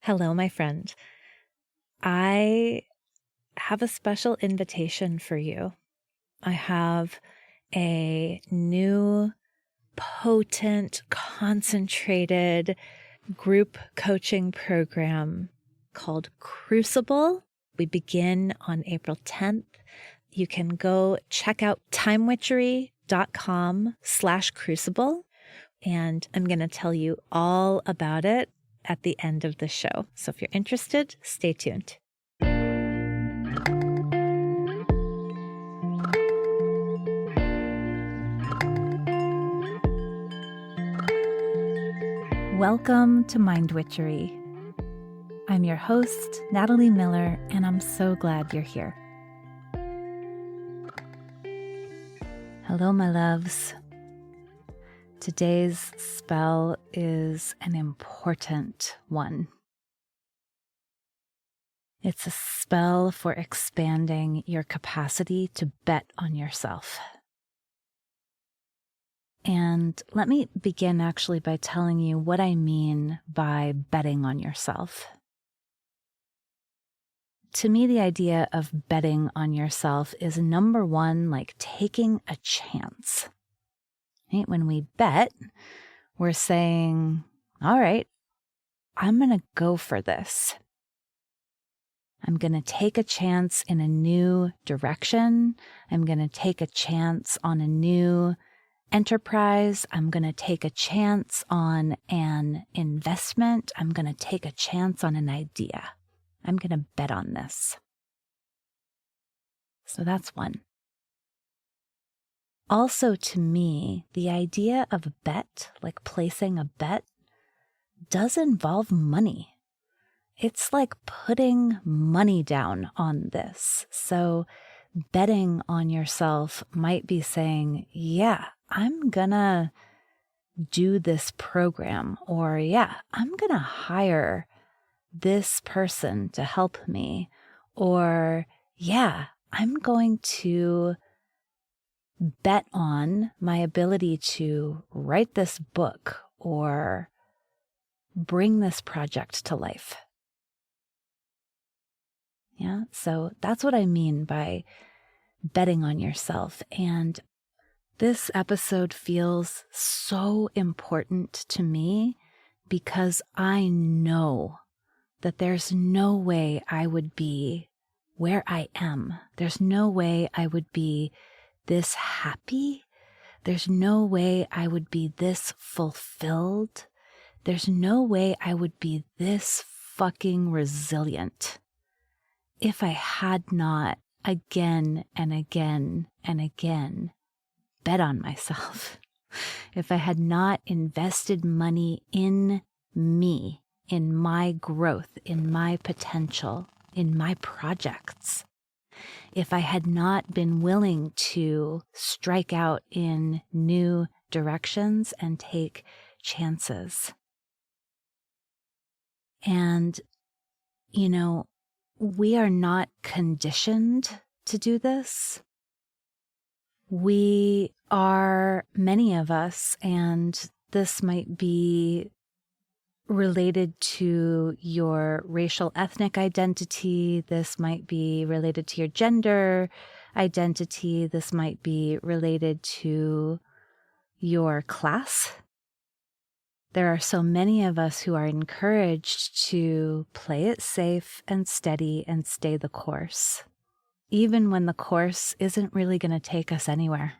Hello, my friend. I have a special invitation for you. I have a new, potent, concentrated group coaching program called Crucible. We begin on April 10th. You can go check out timewitchery.com/crucible, and I'm going to tell you all about it at the end of the show. So if you're interested, stay tuned. Welcome to Mind Witchery. I'm your host, Natalie Miller, and I'm so glad you're here. Hello, my loves. Today's spell is an important one. It's a spell for expanding your capacity to bet on yourself. And let me begin actually by telling you what I mean by betting on yourself. To me, the idea of betting on yourself is number one, like taking a chance. Right? When we bet, we're saying, all right, I'm going to go for this. I'm going to take a chance in a new direction. I'm going to take a chance on a new enterprise. I'm going to take a chance on an investment. I'm going to take a chance on an idea. I'm going to bet on this. So that's one. Also, to me, the idea of a bet, like placing a bet, does involve money. It's like putting money down on this. So betting on yourself might be saying, yeah, I'm gonna do this program, or yeah, I'm gonna hire this person to help me, or yeah, I'm going to bet on my ability to write this book or bring this project to life. Yeah, so that's what I mean by betting on yourself. And this episode feels so important to me because I know that there's no way I would be where I am. There's no way I would be this happy. There's no way I would be this fulfilled. There's no way I would be this fucking resilient if I had not again and again and again bet on myself. If I had not invested money in me, in my growth, in my potential, in my projects. If I had not been willing to strike out in new directions and take chances. And, we are not conditioned to do this. We are, many of us, and this might be related to your racial ethnic identity. This might be related to your gender identity. This might be related to your class. There are so many of us who are encouraged to play it safe and steady and stay the course, even when the course isn't really going to take us anywhere.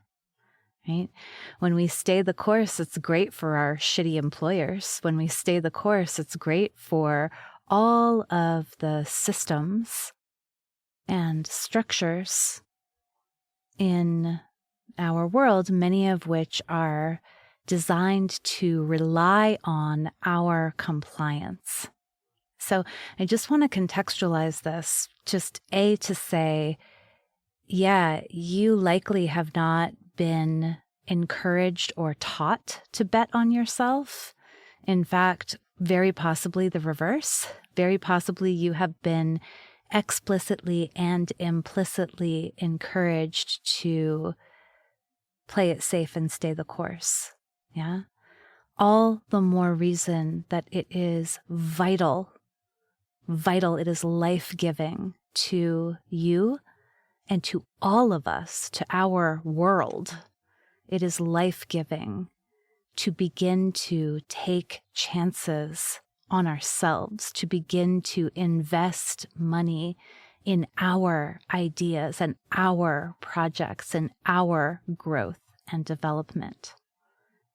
Right? When we stay the course, it's great for our shitty employers. When we stay the course, it's great for all of the systems and structures in our world, many of which are designed to rely on our compliance. So I just want to contextualize this, just to say, yeah, you likely have not been encouraged or taught to bet on yourself. In fact, very possibly the reverse. Very possibly you have been explicitly and implicitly encouraged to play it safe and stay the course. Yeah. All the more reason that it is vital vital. It is life-giving to you and to all of us, to our world. It is life-giving to begin to take chances on ourselves, to begin to invest money in our ideas and our projects and our growth and development.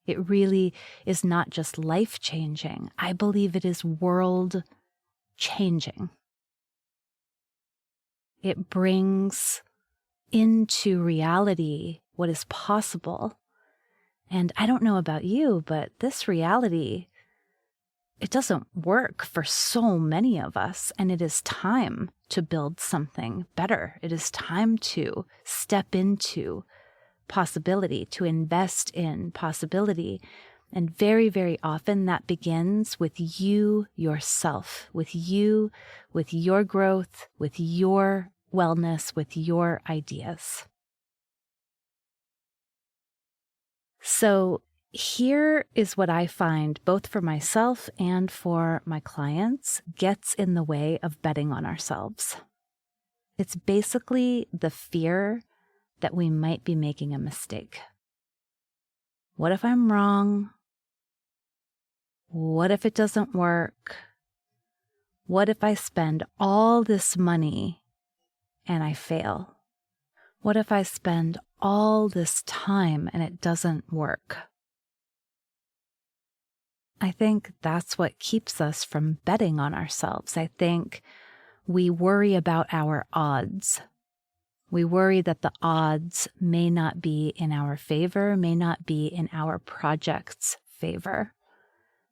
It really is not just life-changing. I believe it is world-changing. It brings into reality what is possible. And I don't know about you, but this reality, it doesn't work for so many of us. And it is time to build something better. It is time to step into possibility, to invest in possibility. And very, very often that begins with you yourself, with you, with your growth, with your wellness, with your ideas. So here is what I find, both for myself and for my clients, gets in the way of betting on ourselves. It's basically the fear that we might be making a mistake. What if I'm wrong? What if it doesn't work? What if I spend all this money and I fail? What if I spend all this time and it doesn't work? I think that's what keeps us from betting on ourselves. I think we worry about our odds. We worry that the odds may not be in our favor, may not be in our project's favor.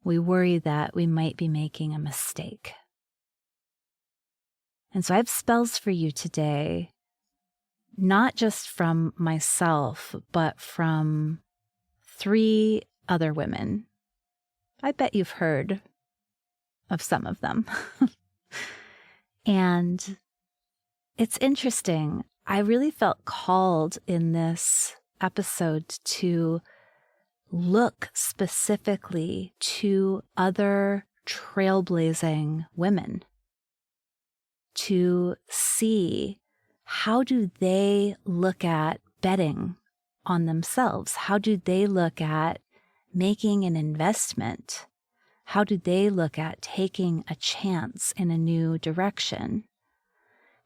We worry that we might be making a mistake. And so I have spells for you today, not just from myself, but from 3 other women. I bet you've heard of some of them. And it's interesting. I really felt called in this episode to look specifically to other trailblazing women, to see how do they look at betting on themselves? How do they look at making an investment? How do they look at taking a chance in a new direction?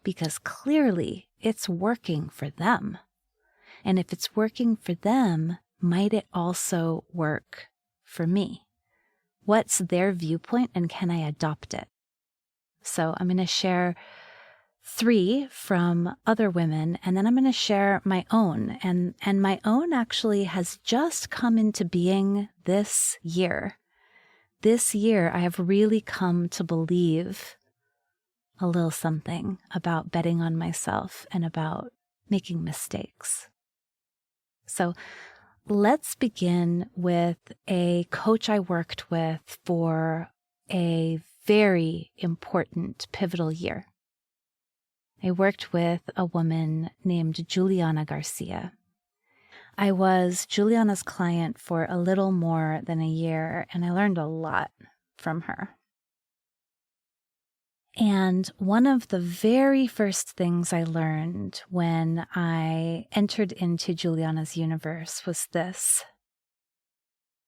Because clearly it's working for them. And if it's working for them, might it also work for me? What's their viewpoint and can I adopt it? So I'm going to share 3 from other women, and then I'm going to share my own. And my own actually has just come into being this year. This year, I have really come to believe a little something about betting on myself and about making mistakes. So let's begin with a coach I worked with for a very important pivotal year. I worked with a woman named Juliana Garcia. I was Juliana's client for a little more than a year, and I learned a lot from her. And one of the very first things I learned when I entered into Juliana's universe was this.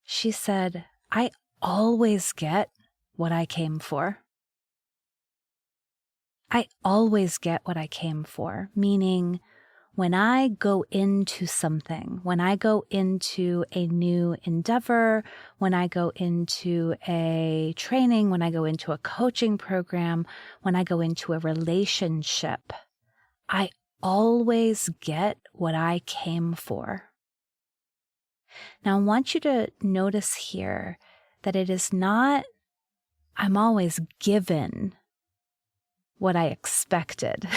She said, I always get what I came for. I always get what I came for, meaning when I go into something, when I go into a new endeavor, when I go into a training, when I go into a coaching program, when I go into a relationship, I always get what I came for. Now, I want you to notice here that it is not, I'm always given what I expected,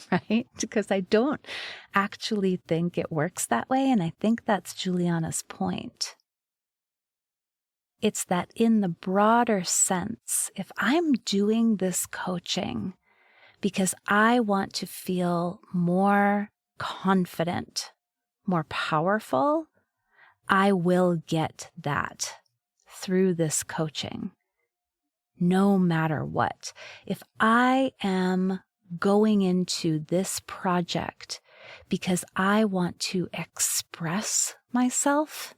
right? Because I don't actually think it works that way. And I think that's Juliana's point. It's that in the broader sense, if I'm doing this coaching because I want to feel more confident, more powerful, I will get that through this coaching. no matter what. If I am going into this project because I want to express myself,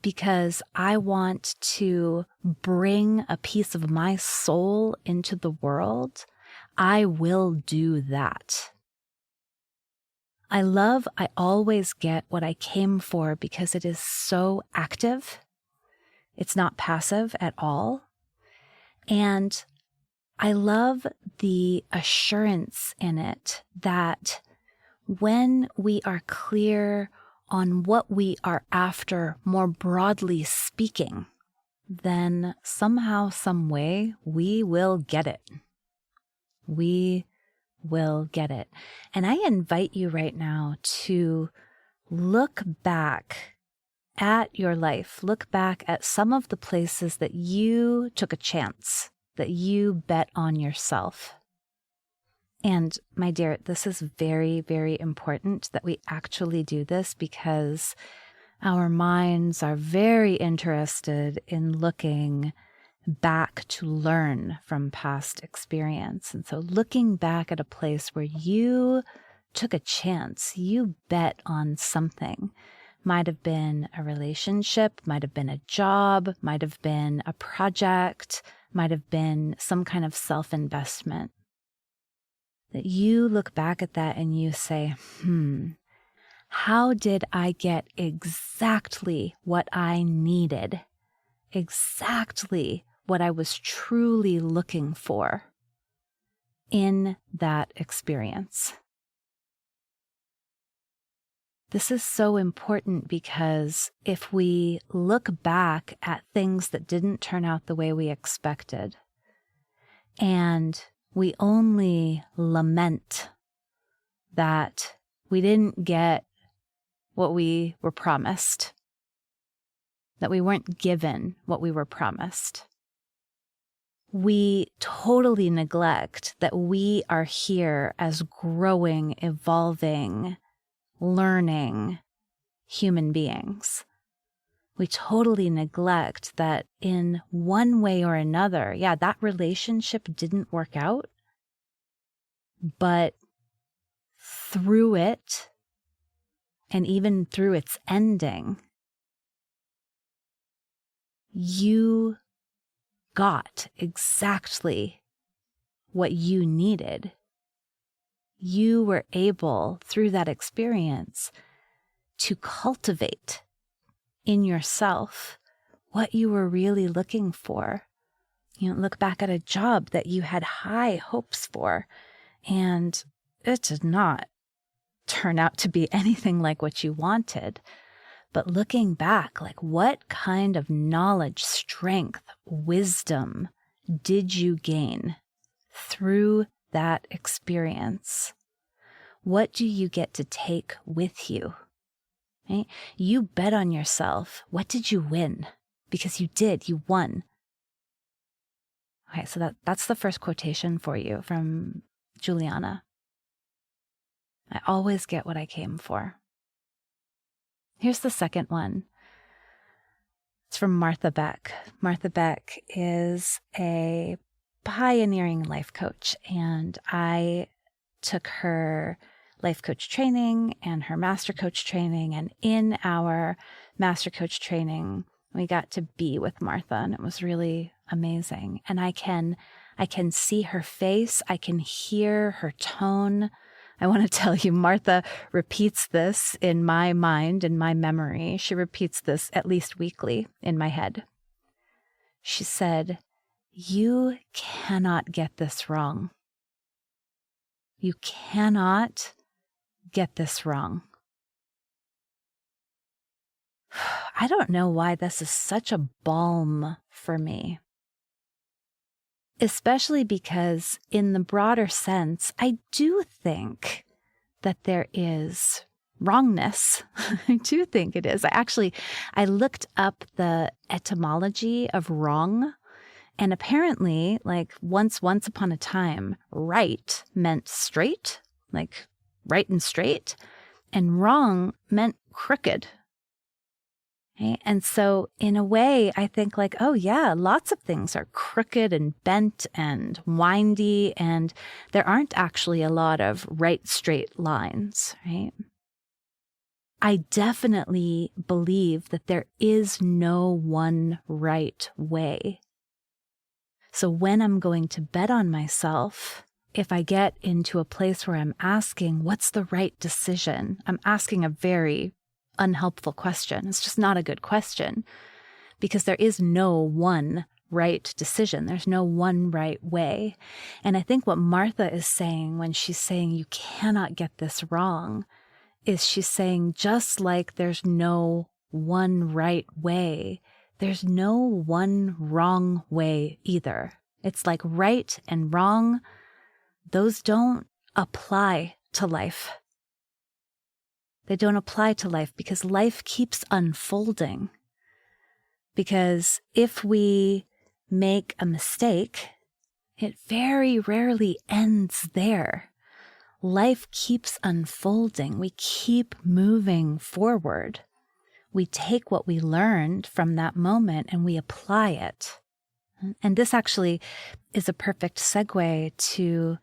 because I want to bring a piece of my soul into the world, I will do that. I always get what I came for because it is so active. It's not passive at all. And I love the assurance in it that when we are clear on what we are after, more broadly speaking, then somehow, some way, we will get it. We will get it. And I invite you right now to look back at your life, look back at some of the places that you took a chance, that you bet on yourself. And my dear, this is very, very important that we actually do this because our minds are very interested in looking back to learn from past experience. And so looking back at a place where you took a chance, you bet on something, might have been a relationship, might have been a job, might have been a project, might have been some kind of self-investment. That you look back at that and you say, how did I get exactly what I needed? Exactly what I was truly looking for in that experience. This is so important because if we look back at things that didn't turn out the way we expected, and we only lament that we didn't get what we were promised, that we weren't given what we were promised, we totally neglect that we are here as growing, evolving, learning human beings. We totally neglect that in one way or another, that relationship didn't work out, but through it, and even through its ending, you got exactly what you needed. You were able, through that experience, to cultivate in yourself what you were really looking for. Look back at a job that you had high hopes for, and it did not turn out to be anything like what you wanted. But looking back, what kind of knowledge, strength, wisdom did you gain through that experience? What do you get to take with you? Right? You bet on yourself. What did you win? Because you did, you won. Okay, so that's the first quotation for you from Juliana. I always get what I came for. Here's the second one. It's from Martha Beck. Martha Beck is a pioneering life coach, and I took her life coach training and her master coach training. And in our master coach training, we got to be with Martha, and it was really amazing. And I can see her face. I can hear her tone. I want to tell you, Martha repeats this in my mind, in my memory. She repeats this at least weekly in my head. She said, "You cannot get this wrong. You cannot get this wrong." I don't know why this is such a balm for me. Especially because in the broader sense, I do think that there is wrongness. I do think it is. I looked up the etymology of wrong, and apparently, once upon a time, right meant straight, right and straight, and wrong meant crooked. Okay? And so in a way, I think like, oh yeah, lots of things are crooked and bent and windy, and there aren't actually a lot of right straight lines, right? I definitely believe that there is no one right way. So when I'm going to bet on myself, if I get into a place where I'm asking, what's the right decision? I'm asking a very unhelpful question. It's just not a good question because there is no one right decision. There's no one right way. And I think what Martha is saying when she's saying you cannot get this wrong is she's saying just like there's no one right way, there's no one wrong way either. It's like right and wrong, those don't apply to life. They don't apply to life because life keeps unfolding. Because if we make a mistake, it very rarely ends there. Life keeps unfolding. We keep moving forward. We take what we learned from that moment and we apply it. And this actually is a perfect segue to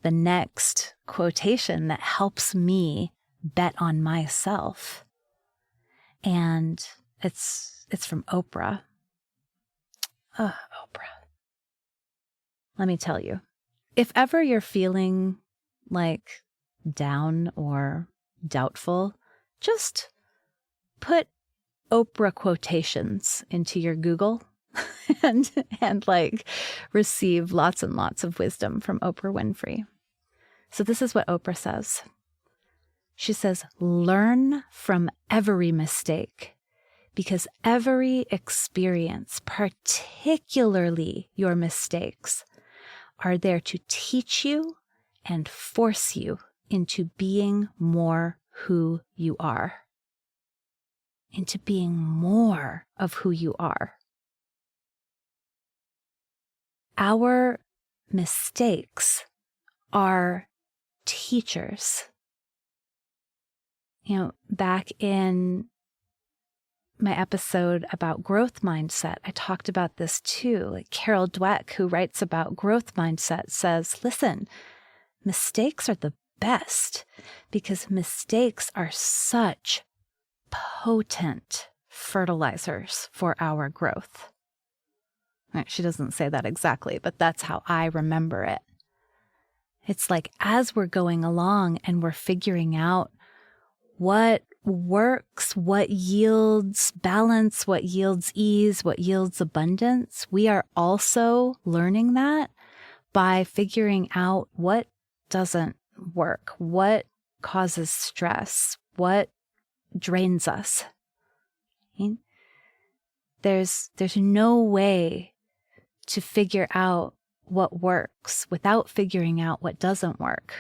the next quotation that helps me bet on myself. And it's from Oprah. Oh, Oprah. Let me tell you, if ever you're feeling like down or doubtful, just put Oprah quotations into your Google and like receive lots and lots of wisdom from Oprah Winfrey. So this is what Oprah says. She says, learn from every mistake because every experience, particularly your mistakes, are there to teach you and force you into being more who you are. Into being more of who you are. Our mistakes are teachers. You know, back in my episode about growth mindset, I talked about this too. Like Carol Dweck, who writes about growth mindset, says, listen, mistakes are the best because mistakes are such potent fertilizers for our growth. Right, she doesn't say that exactly, but that's how I remember it. It's like as we're going along and we're figuring out what works, what yields balance, what yields ease, what yields abundance, we are also learning that by figuring out what doesn't work, what causes stress, what drains us. Okay? There's no way to figure out what works without figuring out what doesn't work.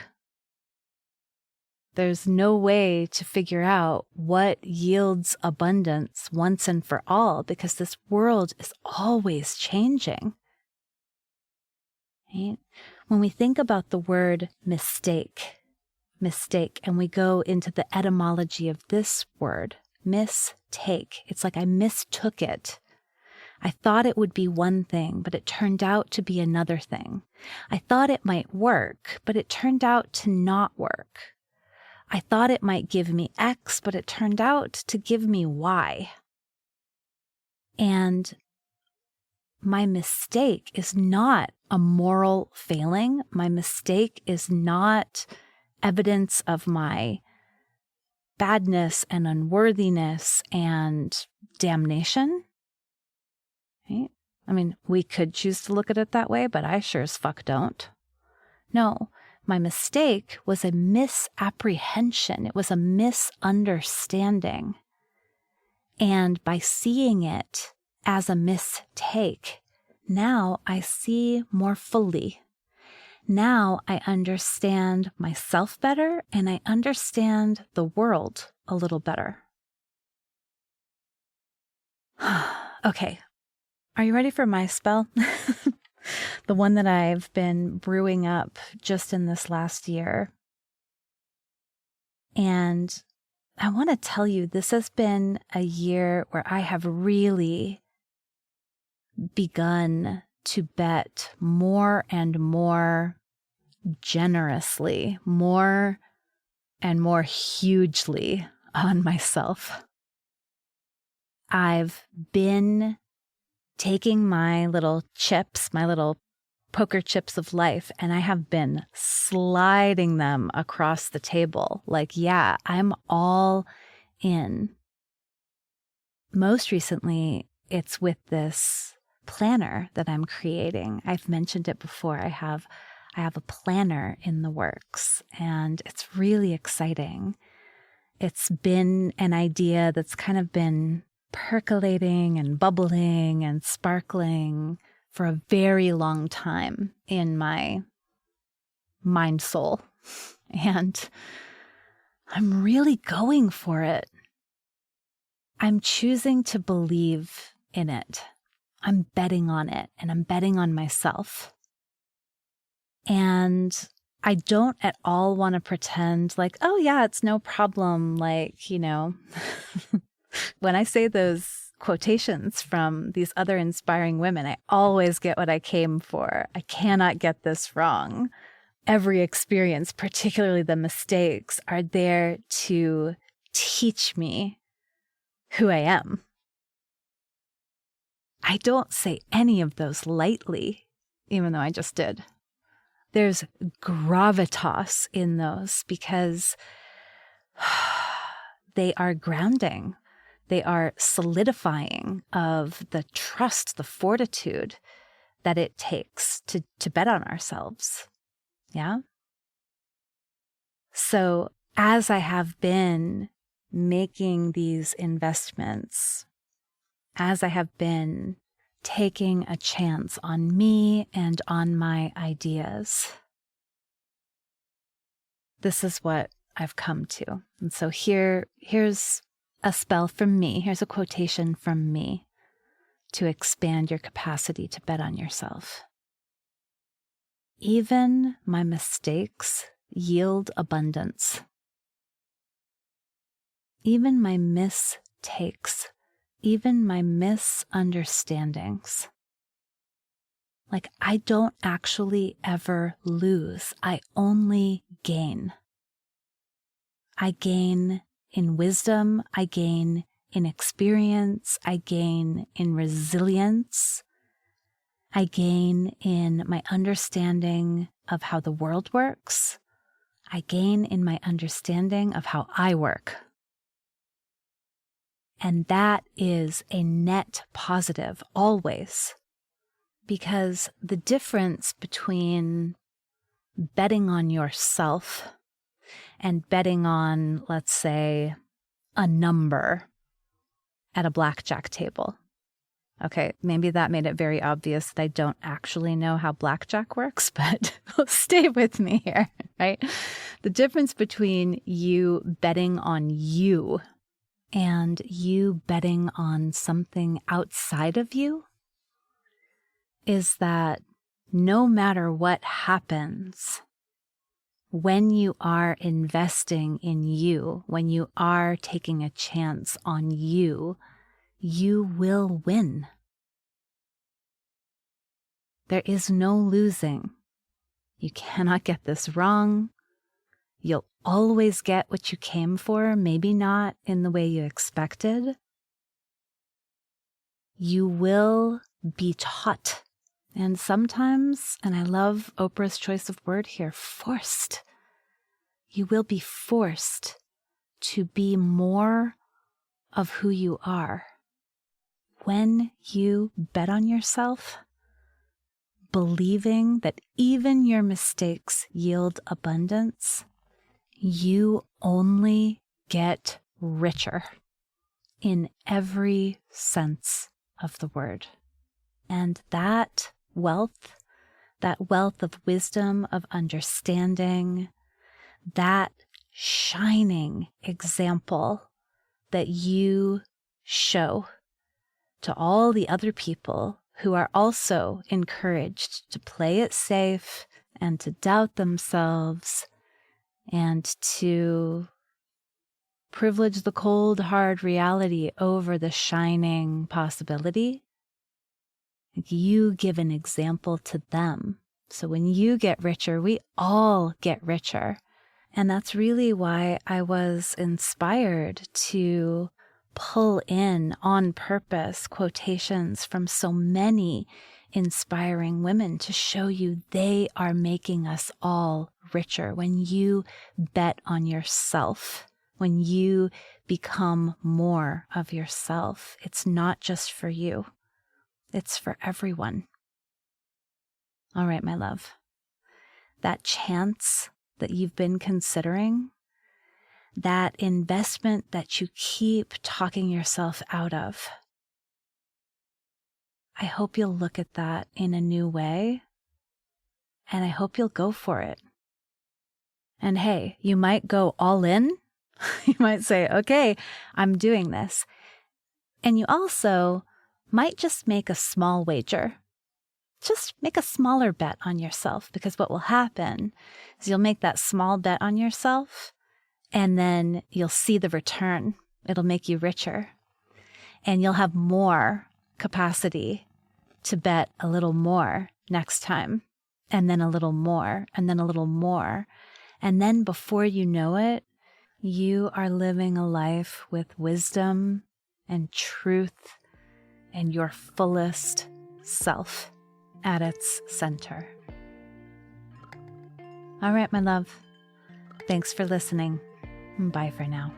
There's no way to figure out what yields abundance once and for all because this world is always changing. Right? When we think about the word mistake, and we go into the etymology of this word, mistake, it's like I mistook it. I thought it would be one thing, but it turned out to be another thing. I thought it might work, but it turned out to not work. I thought it might give me X, but it turned out to give me Y. And my mistake is not a moral failing. My mistake is not evidence of my badness and unworthiness and damnation. Right? I mean, we could choose to look at it that way, but I sure as fuck don't. No, my mistake was a misapprehension. It was a misunderstanding. And by seeing it as a mistake, now I see more fully. Now I understand myself better and I understand the world a little better. Okay. Are you ready for my spell? The one that I've been brewing up just in this last year. And I want to tell you, this has been a year where I have really begun to bet more and more generously, more and more hugely on myself. I've been taking my little chips, my little poker chips of life, and I have been sliding them across the table. Like, yeah, I'm all in. Most recently, it's with this planner that I'm creating. I've mentioned it before. I have a planner in the works, and it's really exciting. It's been an idea that's kind of been percolating and bubbling and sparkling for a very long time in my mind soul. And I'm really going for it. I'm choosing to believe in it. I'm betting on it, and I'm betting on myself. And I don't at all want to pretend like, oh yeah, it's no problem. Like, you know, when I say those quotations from these other inspiring women, I always get what I came for. I cannot get this wrong. Every experience, particularly the mistakes, are there to teach me who I am. I don't say any of those lightly, even though I just did. There's gravitas in those because they are grounding. They are solidifying of the trust, the fortitude that it takes to bet on ourselves. Yeah? So as I have been making these investments, as I have been taking a chance on me and on my ideas, this is what I've come to. And so here's a spell from me. Here's a quotation from me to expand your capacity to bet on yourself. Even my mistakes yield abundance. Even my mistakes, even my misunderstandings. Like, I don't actually ever lose. I only gain. I gain in wisdom. I gain in experience. I gain in resilience. I gain in my understanding of how the world works. I gain in my understanding of how I work. And that is a net positive always. Because the difference between betting on yourself and betting on, let's say, a number at a blackjack table. Okay, maybe that made it very obvious that I don't actually know how blackjack works, but stay with me here, right? The difference between you betting on you and you betting on something outside of you is that no matter what happens, when you are investing in you, when you are taking a chance on you, you will win. There is no losing. You cannot get this wrong. You'll always get what you came for, maybe not in the way you expected. You will be taught. And sometimes, and I love Oprah's choice of word here, forced. You will be forced to be more of who you are. When you bet on yourself, believing that even your mistakes yield abundance, you only get richer in every sense of the word. And that wealth of wisdom, of understanding, that shining example that you show to all the other people who are also encouraged to play it safe and to doubt themselves and to privilege the cold, hard reality over the shining possibility. Like, you give an example to them. So when you get richer, we all get richer. And that's really why I was inspired to pull in on purpose quotations from so many inspiring women to show you they are making us all richer. When you bet on yourself, when you become more of yourself, it's not just for you, it's for everyone. All right, my love, that chance that you've been considering, that investment that you keep talking yourself out of, I hope you'll look at that in a new way, and I hope you'll go for it. And hey, you might go all in. You might say, okay, I'm doing this. And you also might just make a small wager. Just make a smaller bet on yourself, because what will happen is you'll make that small bet on yourself and then you'll see the return. It'll make you richer and you'll have more capacity to bet a little more next time, and then a little more, and then a little more. And then before you know it, you are living a life with wisdom and truth and your fullest self at its center. All right, my love. Thanks for listening. Bye for now.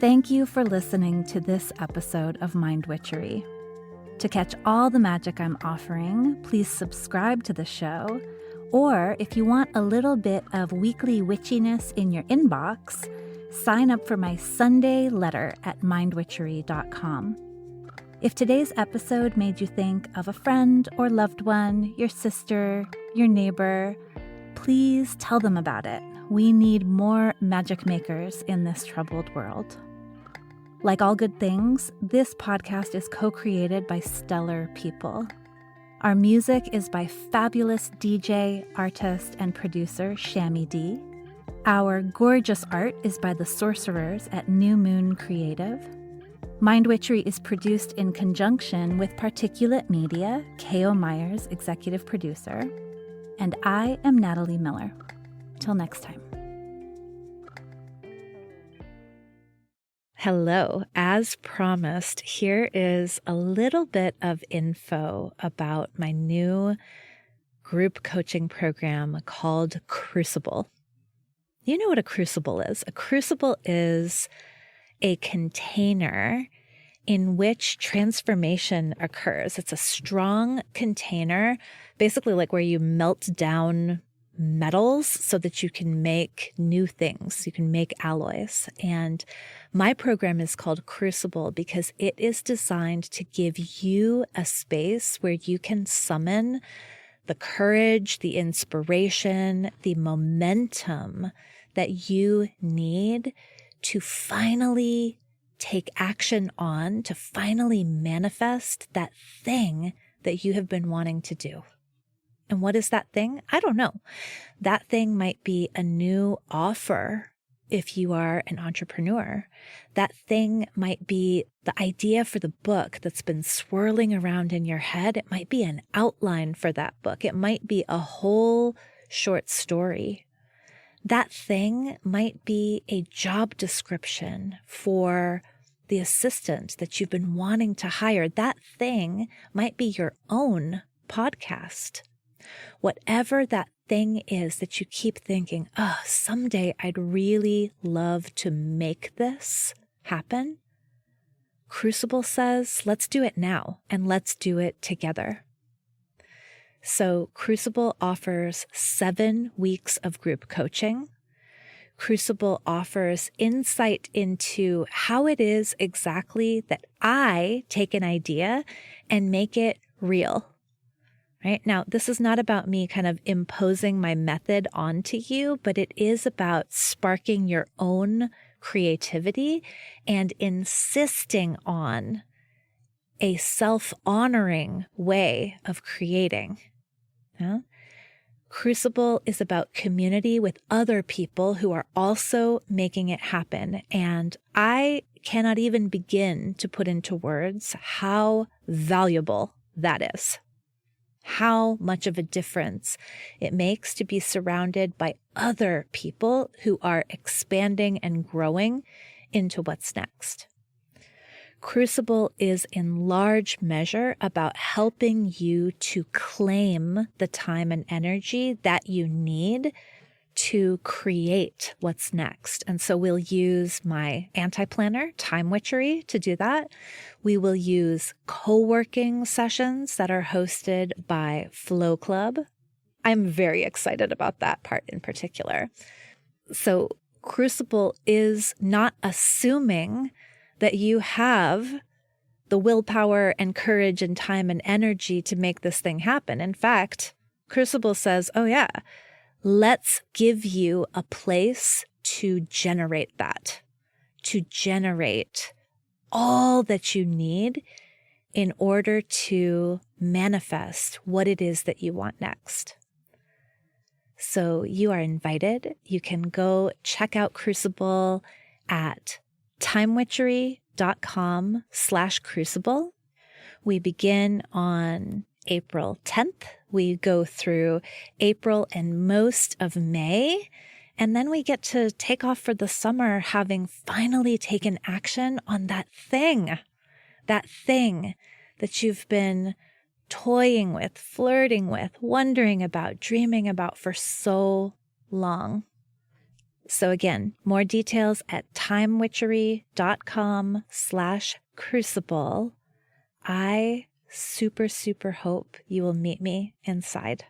Thank you for listening to this episode of Mind Witchery. To catch all the magic I'm offering, please subscribe to the show. Or if you want a little bit of weekly witchiness in your inbox, sign up for my Sunday letter at mindwitchery.com. If today's episode made you think of a friend or loved one, your sister, your neighbor, please tell them about it. We need more magic makers in this troubled world. Like all good things, this podcast is co-created by stellar people. Our music is by fabulous DJ, artist, and producer Shammy D. Our gorgeous art is by the sorcerers at New Moon Creative. Mind Witchery is produced in conjunction with Particulate Media, K.O. Myers, executive producer. And I am Natalie Miller. Till next time. Hello. As promised, here is a little bit of info about my new group coaching program called Crucible. You know what a crucible is? A crucible is a container in which transformation occurs. It's a strong container, basically like where you melt down metals so that you can make new things. You can make alloys. And my program is called Crucible because it is designed to give you a space where you can summon the courage, the inspiration, the momentum that you need to finally take action on, to finally manifest that thing that you have been wanting to do. And what is that thing? I don't know. That thing might be a new offer if you are an entrepreneur. That thing might be the idea for the book that's been swirling around in your head. It might be an outline for that book. It might be a whole short story. That thing might be a job description for the assistant that you've been wanting to hire. That thing might be your own podcast. Whatever that thing is that you keep thinking, oh, someday I'd really love to make this happen. Crucible says, let's do it now and let's do it together. So Crucible offers 7 weeks of group coaching. Crucible offers insight into how it is exactly that I take an idea and make it real. Right? Now, this is not about me kind of imposing my method onto you, but it is about sparking your own creativity and insisting on a self-honoring way of creating. Yeah? Crucible is about community with other people who are also making it happen. And I cannot even begin to put into words how valuable that is. How much of a difference it makes to be surrounded by other people who are expanding and growing into what's next. Crucible is in large measure about helping you to claim the time and energy that you need to create what's next. And so we'll use my anti-planner, Time Witchery, to do that. We will use co-working sessions that are hosted by Flow Club. I'm very excited about that part in particular. So Crucible is not assuming that you have the willpower and courage and time and energy to make this thing happen. In fact, Crucible says, oh yeah, let's give you a place to generate that, to generate all that you need in order to manifest what it is that you want next. So you are invited. You can go check out Crucible at timewitchery.com/crucible. We begin on April 10th. We go through April and most of May. And then we get to take off for the summer, having finally taken action on that thing that you've been toying with, flirting with, wondering about, dreaming about for so long. So again, more details at timewitchery.com/crucible. I super hope you will meet me inside.